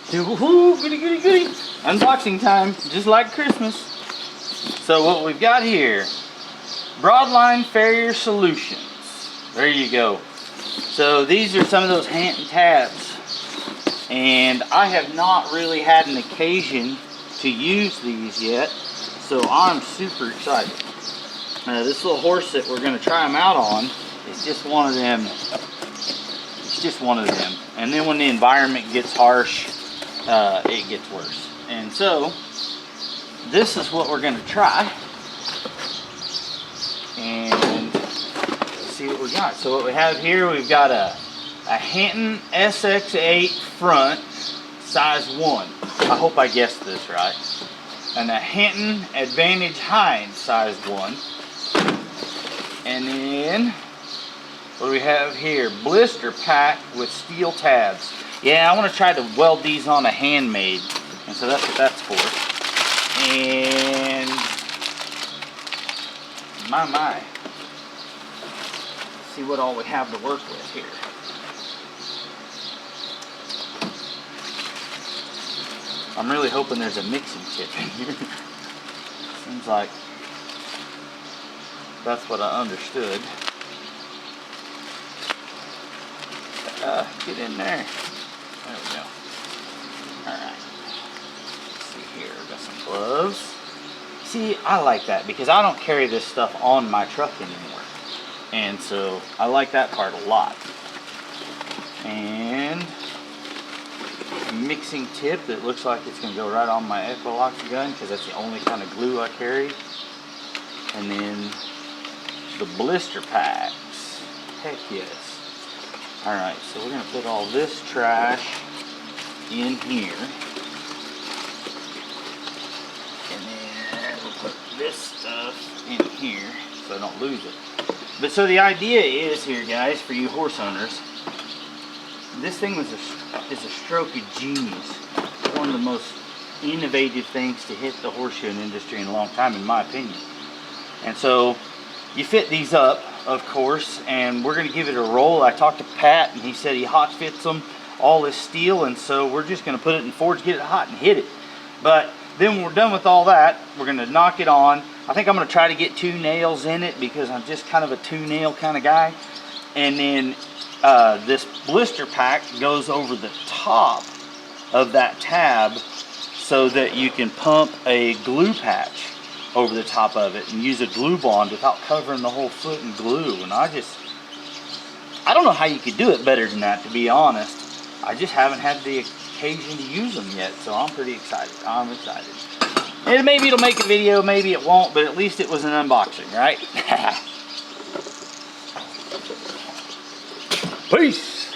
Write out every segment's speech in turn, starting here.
Woohoo, goody, goody, goody. Unboxing time, just like Christmas. So what we've got here, Broadline Farrier Solutions. There you go. So these are some of those Hanton tabs. And I have not really had an occasion to use these yet. So I'm super excited. This little horse that we're going to try them out on is just one of them. It's just one of them. And then when the environment gets harsh, it gets worse. And so this is what we're going to try. And see what we got. So what we have here, we've got a Hanton SX8 front, size 1. I hope I guessed this right. And a Hanton Advantage Hind, size 1. And then, what do we have here? Blister pack with steel tabs. Yeah, I want to try to weld these on a handmade. And so that's what that's for. And, my. Let's see what all we have to work with here. I'm really hoping there's a mixing tip in here. Seems like that's what I understood. Get in there. There we go. Alright. Let's see here. Got some gloves. See, I like that because I don't carry this stuff on my truck anymore. And so I like that part a lot. And a mixing tip that looks like it's going to go right on my Equinox gun because that's the only kind of glue I carry. And then the blister packs. Heck yes. Alright, so we're going to put all this trash in here. And then we'll put this stuff in here so I don't lose it. But so the idea is here, guys, for you horse owners, this thing is a stroke of genius. One of the most innovative things to hit the horseshoeing industry in a long time, in my opinion. And so you fit these up, of course, and we're going to give it a roll. I talked to Pat, and he said he hot fits them, all this steel, and so we're just going to put it in forge, get it hot, and hit it. But then when we're done with all that, we're going to knock it on. I think I'm going to try to get 2 nails in it because I'm just kind of a 2-nail kind of guy. And then this blister pack goes over the top of that tab so that you can pump a glue patch over the top of it and use a glue bond without covering the whole foot in glue. And I don't know how you could do it better than that, to be honest. I just haven't had the occasion to use them yet, so I'm pretty excited. I'm excited. And maybe it'll make a video, maybe it won't, but at least it was an unboxing, right? Peace!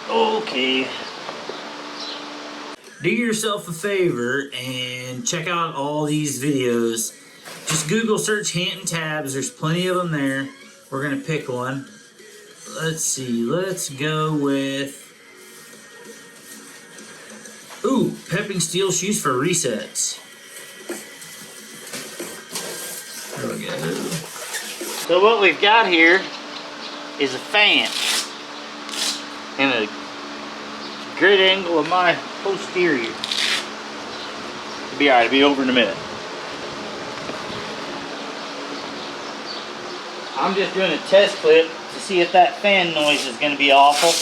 Okay. Do yourself a favor and check out all these videos. Just Google search Hanton tabs. There's plenty of them there. We're going to pick one. Let's see. Let's go with... Ooh, pepping steel shoes for resets. There we go. So what we've got here is a fan and a great angle of my posterior. It'll be alright, it'll be over in a minute. I'm just doing a test clip to see if that fan noise is going to be awful.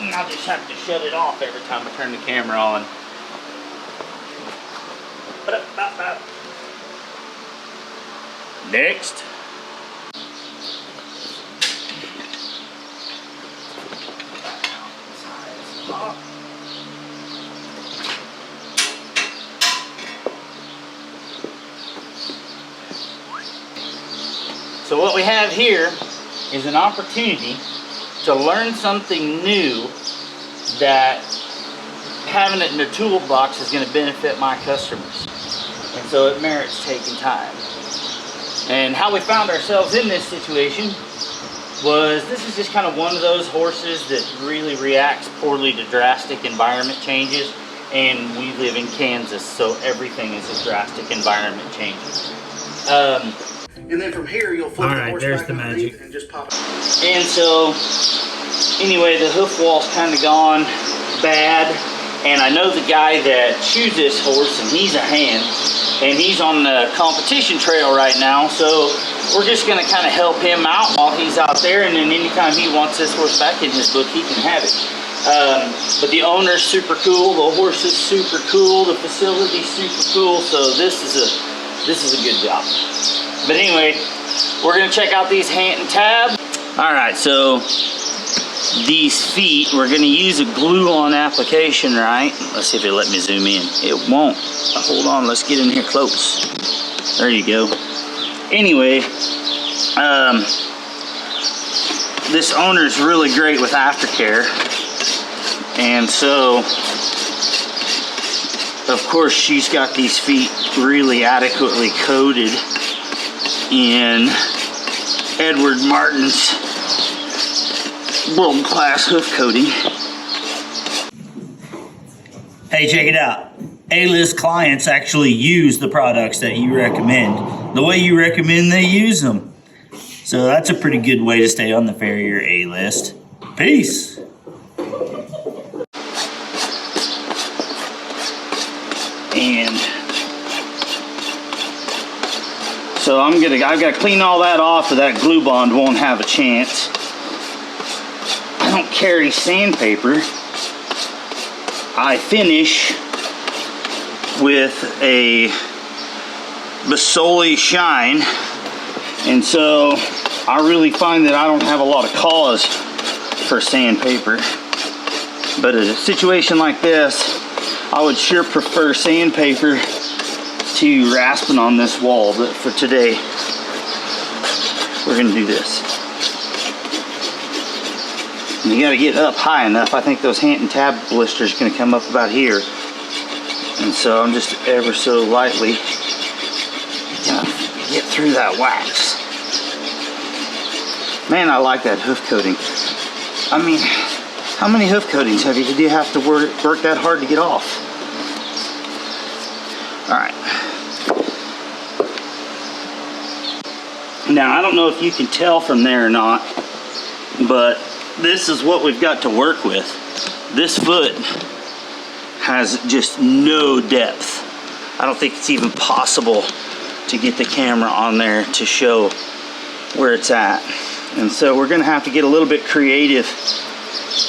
And I'll just have to shut it off every time I turn the camera on. Next. So what we have here is an opportunity to learn something new that having it in a toolbox is going to benefit my customers. And so it merits taking time. And how we found ourselves in this situation was this is just kind of one of those horses that really reacts poorly to drastic environment changes. And we live in Kansas, so everything is a drastic environment change. And then from here, you'll flip the horse there's back the underneath magic. and just pop it. And so, anyway, the hoof wall's kind of gone bad. And I know the guy that shoes this horse, and he's a hand, and he's on the competition trail right now. So we're just going to kind of help him out while he's out there. And then anytime he wants this horse back in his book, he can have it. But the owner's super cool. The horse is super cool. The facility's super cool. So this is a good job. But anyway, we're going to check out these Hanton tabs. All right, so these feet, we're going to use a glue-on application, right? Let's see if it'll let me zoom in. It won't. Hold on, let's get in here close. There you go. Anyway, this owner's really great with aftercare. And so, of course, she's got these feet really adequately coated in Edward Martin's world-class hoof coating. Hey, check it out. A-list clients actually use the products that you recommend the way you recommend they use them. So that's a pretty good way to stay on the farrier A-list. Peace. And so I've got to clean all that off, so that glue bond won't have a chance. I don't carry sandpaper. I finish with a Basoli Shine, and so I really find that I don't have a lot of cause for sandpaper. But in a situation like this, I would sure prefer sandpaper to rasping on this wall. But for today, we're gonna do this. And you gotta get up high enough. I think those Hanton tab blisters are gonna come up about here. And so I'm just ever so lightly gonna get through that wax. Man, I like that hoof coating. I mean, how many hoof coatings do you have to work that hard to get off? All right. Now, I don't know if you can tell from there or not, but this is what we've got to work with. This foot has just no depth. I don't think it's even possible to get the camera on there to show where it's at. And so we're gonna have to get a little bit creative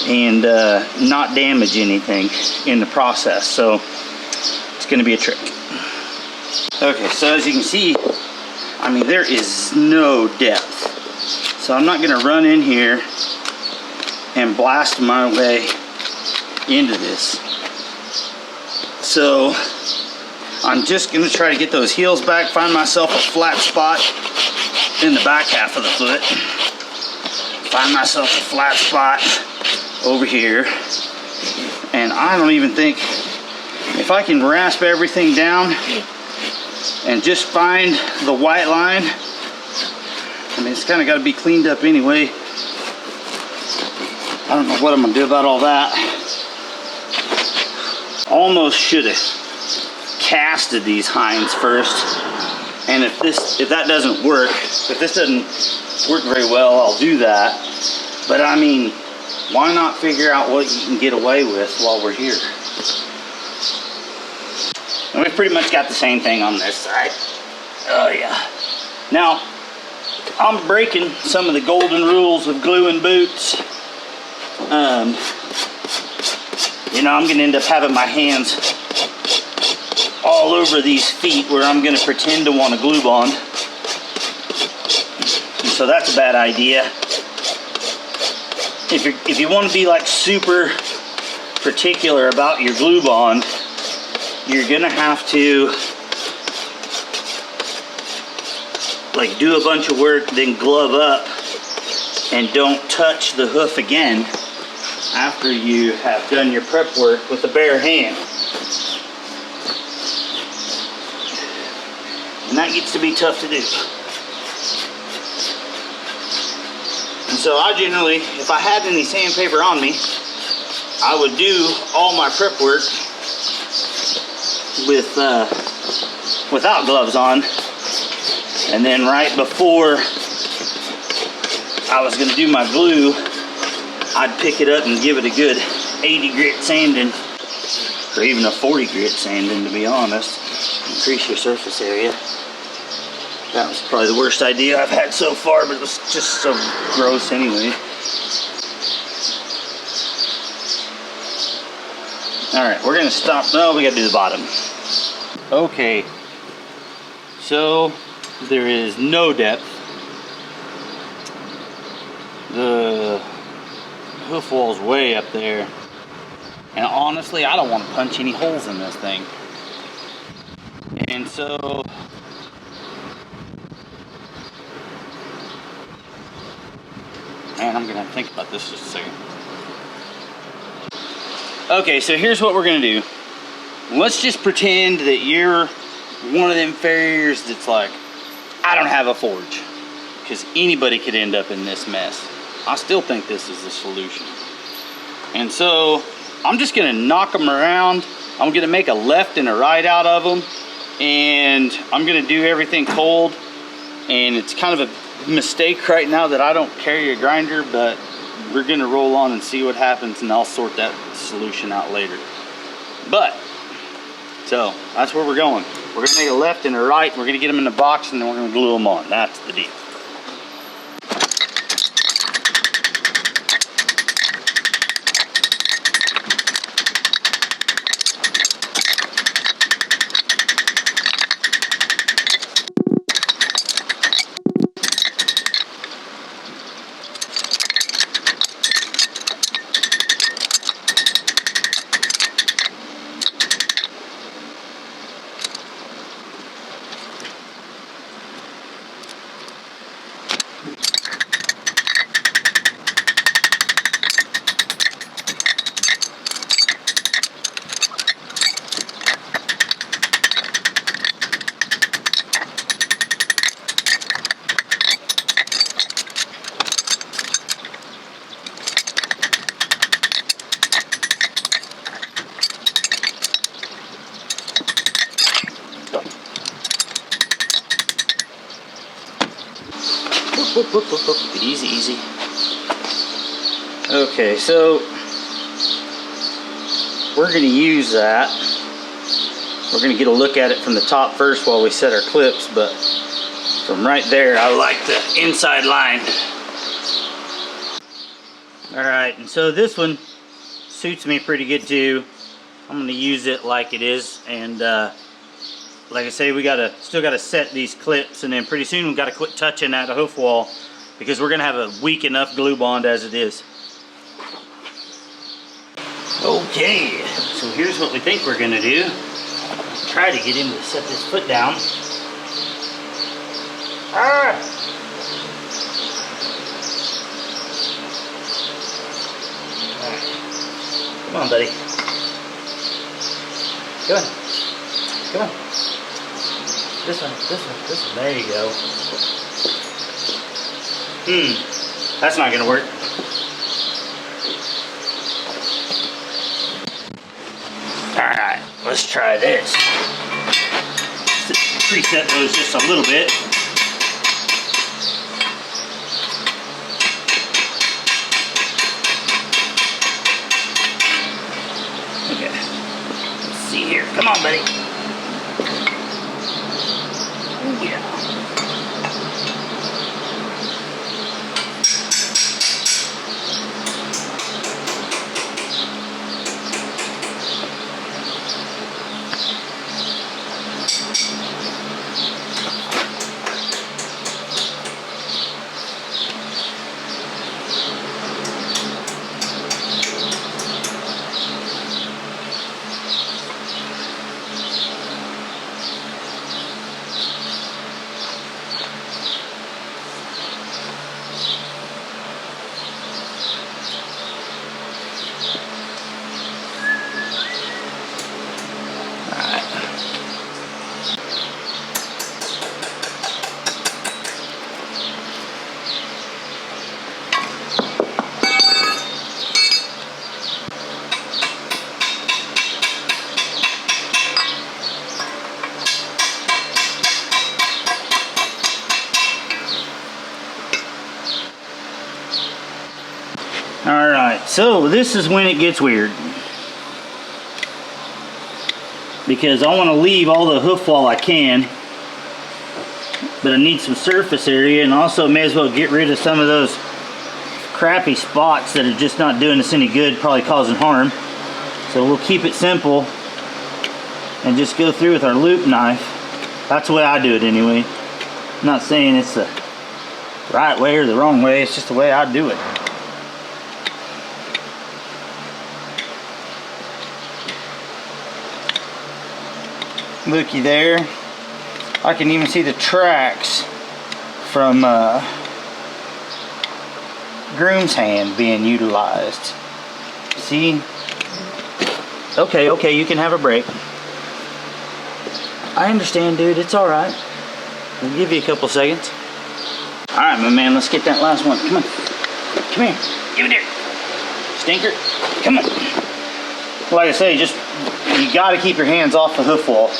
and not damage anything in the process. So it's gonna be a trick. Okay, so as you can see, I mean, there is no depth. So I'm not gonna run in here and blast my way into this. So I'm just gonna try to get those heels back, find myself a flat spot in the back half of the foot. Find myself a flat spot over here. And I don't even think, if I can rasp everything down and just find the white line, I mean, it's kind of got to be cleaned up anyway. I don't know what I'm going to do about all that. Almost should have casted these hinds first. And if that doesn't work, if this doesn't work very well, I'll do that. But I mean, why not figure out what you can get away with while we're here? And we've pretty much got the same thing on this side. Oh yeah. Now, I'm breaking some of the golden rules of gluing boots. You know, I'm gonna end up having my hands all over these feet where I'm gonna pretend to want a glue bond. And so that's a bad idea. If you want to be like super particular about your glue bond, you're gonna have to like do a bunch of work, then glove up and don't touch the hoof again after you have done your prep work with a bare hand. And that gets to be tough to do. And so I generally, if I had any sandpaper on me, I would do all my prep work with without gloves on, And then right before I was gonna do my glue, I'd pick it up and give it a good 80 grit sanding, or even a 40 grit sanding, to be honest. Increase your surface area. That was probably the worst idea I've had so far, but it was just so gross anyway. Alright, we're gonna stop. No, we gotta do the bottom. Okay, so there is no depth. The hoof wall's way up there. And honestly, I don't want to punch any holes in this thing. And so, man, I'm gonna have to think about this just a second. Okay, so here's what we're gonna do. Let's just pretend that you're one of them farriers that's like, I don't have a forge, because anybody could end up in this mess. I still think this is the solution. And so I'm just gonna knock them around. I'm gonna make a left and a right out of them, and I'm gonna do everything cold. And it's kind of a mistake right now that I don't carry a grinder, but we're gonna roll on and see what happens, and I'll sort that solution out later. But, so that's where we're going. We're gonna make a left and a right, we're gonna get them in the box, and then we're gonna glue them on. That's the deal. Whoop, whoop, whoop, whoop. Easy, easy. Okay, so we're going to use that. We're going to get a look at it from the top first while we set our clips, but from right there, I like the inside line. Alright, and so this one suits me pretty good too. I'm going to use it like it is, and like I say, we still gotta set these clips, and then pretty soon we've got to quit touching that hoof wall because we're gonna have a weak enough glue bond as it is. Okay, so here's what we think we're gonna do. Try to get him to set this foot down. Ah! Right. Come on, buddy. Come on. Come on. This one, this one, this one. There you go. That's not gonna work. Alright, let's try this. Preset those just a little bit. Okay. Let's see here. Come on, buddy. Yeah. So this is when it gets weird. Because I want to leave all the hoof wall I can. But I need some surface area, and also may as well get rid of some of those crappy spots that are just not doing us any good, probably causing harm. So we'll keep it simple and just go through with our loop knife. That's the way I do it anyway. I'm not saying it's the right way or the wrong way, it's just the way I do it. Looky there. I can even see the tracks from groom's hand being utilized. See? Okay, you can have a break. I understand, dude. It's all right. We'll give you a couple seconds. All right, my man. Let's get that last one. Come on. Come here. Give it here. Stinker. Come on. Like I say, you got to keep your hands off the hoof wall.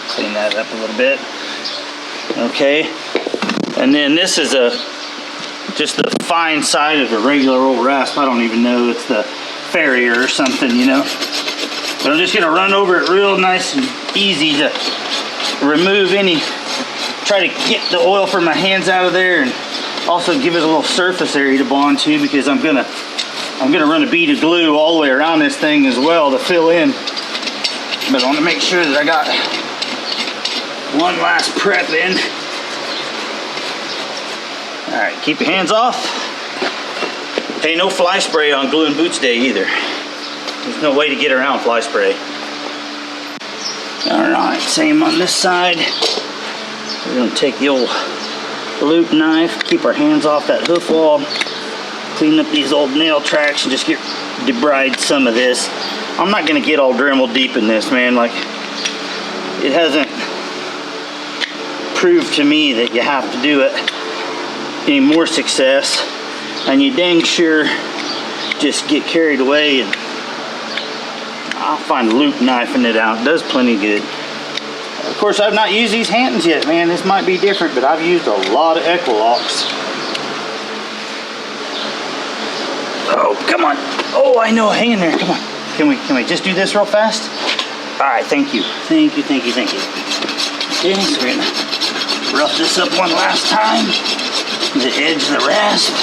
Clean that up a little bit. Okay. And then this is just the fine side of a regular old rasp. I don't even know, it's the Farrier or something, you know. But I'm just gonna run over it real nice and easy to remove any, try to get the oil from my hands out of there, and also give it a little surface area to bond to, because I'm gonna run a bead of glue all the way around this thing as well to fill in. But I want to make sure that I got one last prep in. Alright, keep your hands off. Hey, no fly spray on glue and boots day either. There's no way to get around fly spray. Alright, same on this side. We're going to take the old loop knife, keep our hands off that hoof wall, clean up these old nail tracks, and just debride some of this. I'm not going to get all Dremel deep in this, man. Like, it hasn't proved to me that you have to do it any more success, and you dang sure just get carried away, and I'll find loop knifing it out. It does plenty good. Of course, I've not used these Hantons yet, man. This might be different, but I've used a lot of Equilocks. Oh, come on. Oh, I know. Hang in there. Come on. Can we just do this real fast? All right. Thank you. Thank you. Okay, so we're gonna rough this up one last time. The edge of the rasp.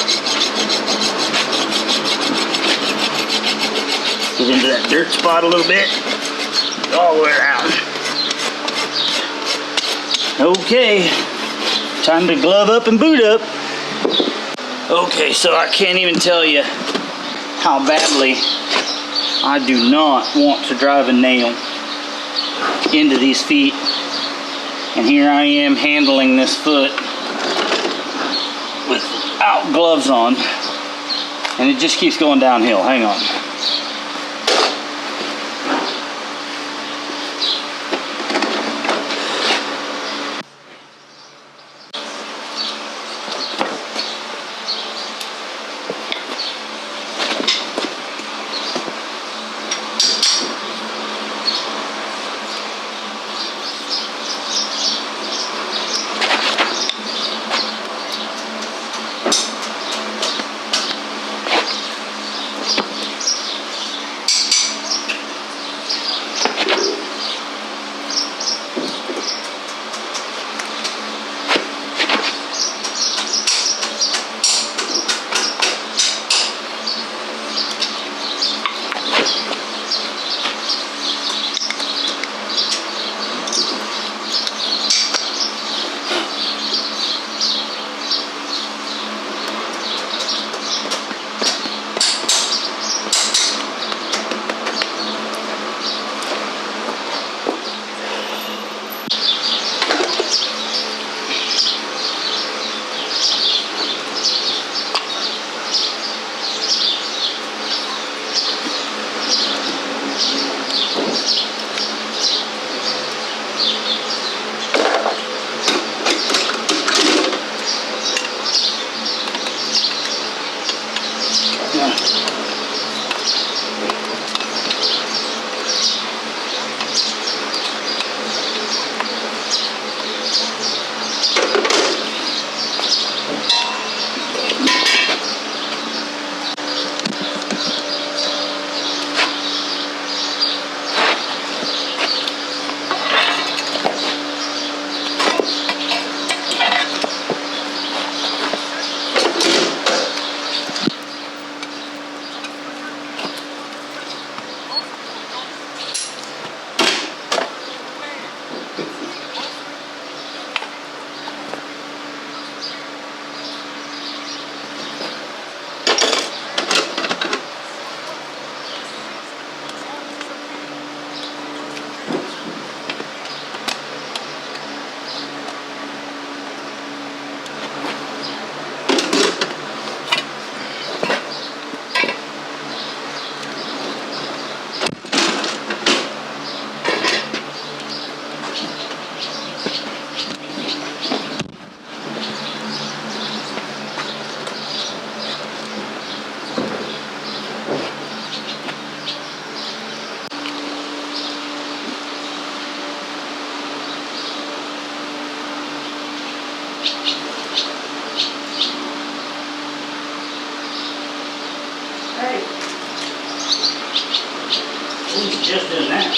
Get into that dirt spot a little bit. All the way around. Okay, time to glove up and boot up. Okay, so I can't even tell you how badly I do not want to drive a nail into these feet. And here I am handling this foot without gloves on, and it just keeps going downhill. Hang on. just doing that.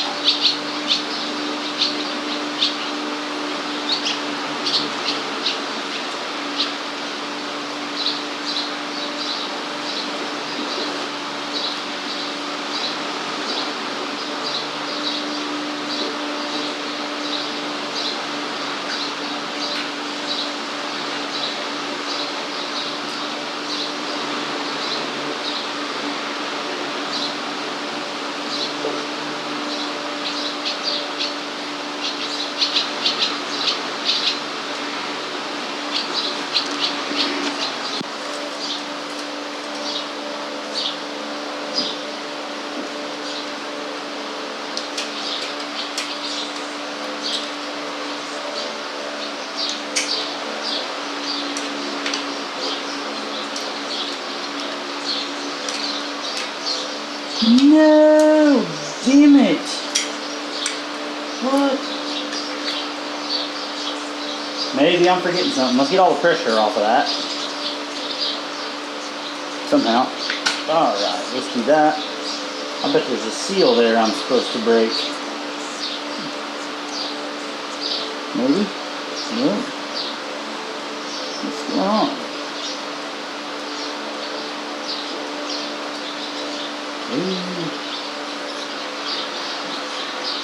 No! Damn it! What? Maybe I'm forgetting something. Let's get all the pressure off of that. Somehow. Alright, let's do that. I bet there's a seal there I'm supposed to break. Maybe? No. What's going on?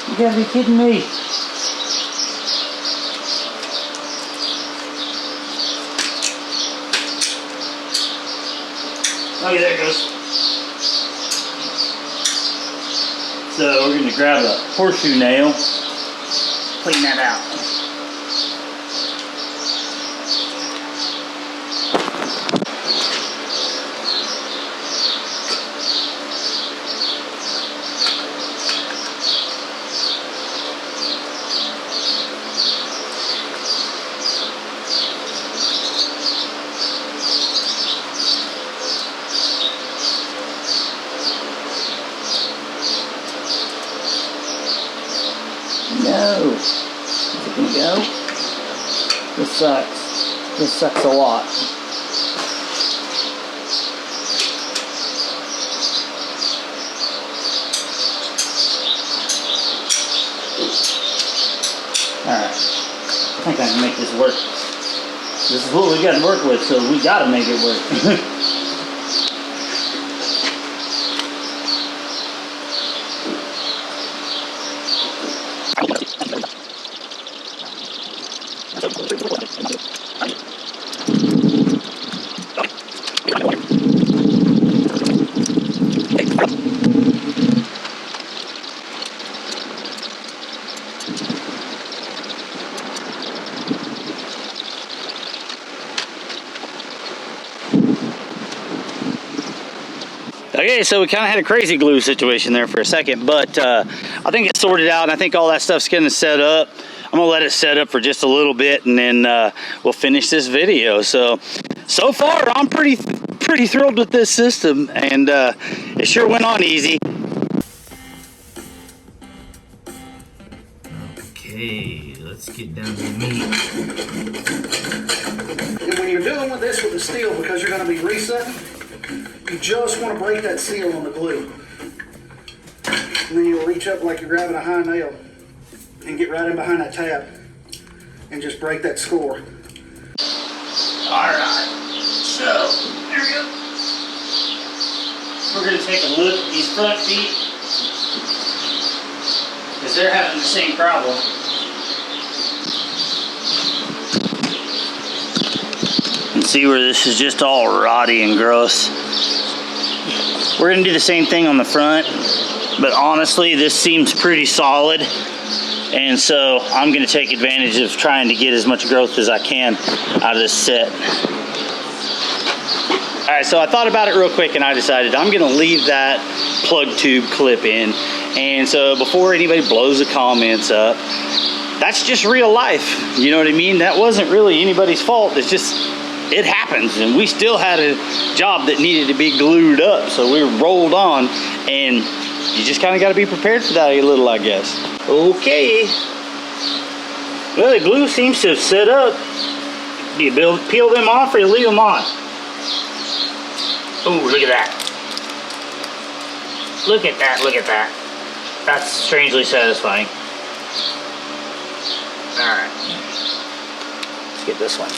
You gotta be kidding me. Okay, there it goes. So we're gonna grab a horseshoe nail, clean that out. No. Is it gonna go? This sucks. This sucks a lot. Alright. I think I can make this work. This is what we got to work with, so we gotta make it work. Okay, so we kind of had a crazy glue situation there for a second, but I think it's sorted out, and I think all that stuff's gonna set up. I'm gonna let it set up for just a little bit, and then we'll finish this video. So far, I'm pretty thrilled with this system, and it sure went on easy. Okay, let's get down to the meat. And when you're dealing with this with the steel, because you're going to be resetting, you just want to break that seal on the glue. And then you'll reach up like you're grabbing a high nail and get right in behind that tab and just break that score. Alright, so there we go. We're going to take a look at these front feet, because they're having the same problem. And see where this is just all rotty and gross. We're going to do the same thing on the front, but honestly this seems pretty solid, and so I'm going to take advantage of trying to get as much growth as I can out of this set. Alright, so I thought about it real quick and I decided I'm going to leave that plug tube clip in. And so before anybody blows the comments up, that's just real life. You know what I mean? That wasn't really anybody's fault. It's just, it happens. And we still had a job that needed to be glued up. So we rolled on, and you just kind of got to be prepared for that a little, I guess. Okay. Well, the glue seems to have set up. Do you peel them off or you leave them on? Oh, look at that. Look at that, look at that. That's strangely satisfying. Alright. Let's get this one.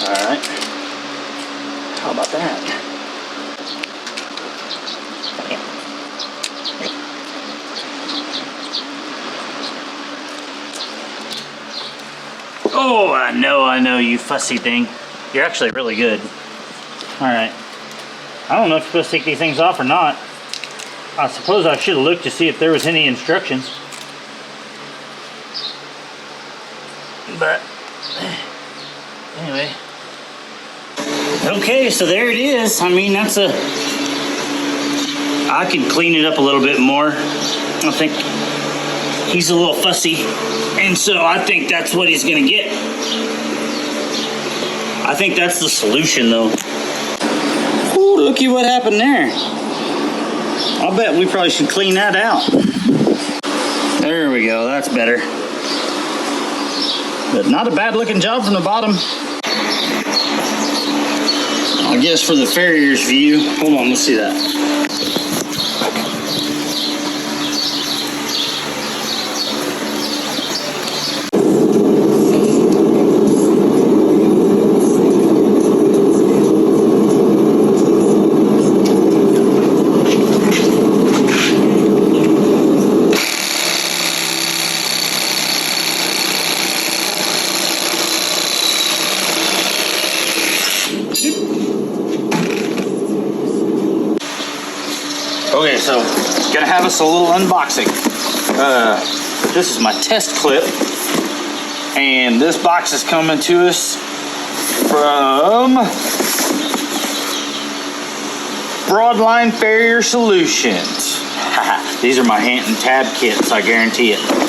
Alright. How about that? Oh, I know, you fussy thing. You're actually really good. Alright. I don't know if you're supposed to take these things off or not. I suppose I should have looked to see if there was any instructions. But, anyway. Okay, so there it is. I mean, that's a... I can clean it up a little bit more. I think he's a little fussy. And so I think that's what he's going to get. I think that's the solution, though. Ooh, looky what happened there. I'll bet we probably should clean that out. There we go, that's better. But not a bad looking job from the bottom. I guess for the farrier's view. Hold on, let's see that. Okay, so gonna have us a little unboxing. This is my test clip, and this box is coming to us from Broadline Farrier Solutions. These are my Hanton tab kits, I guarantee it.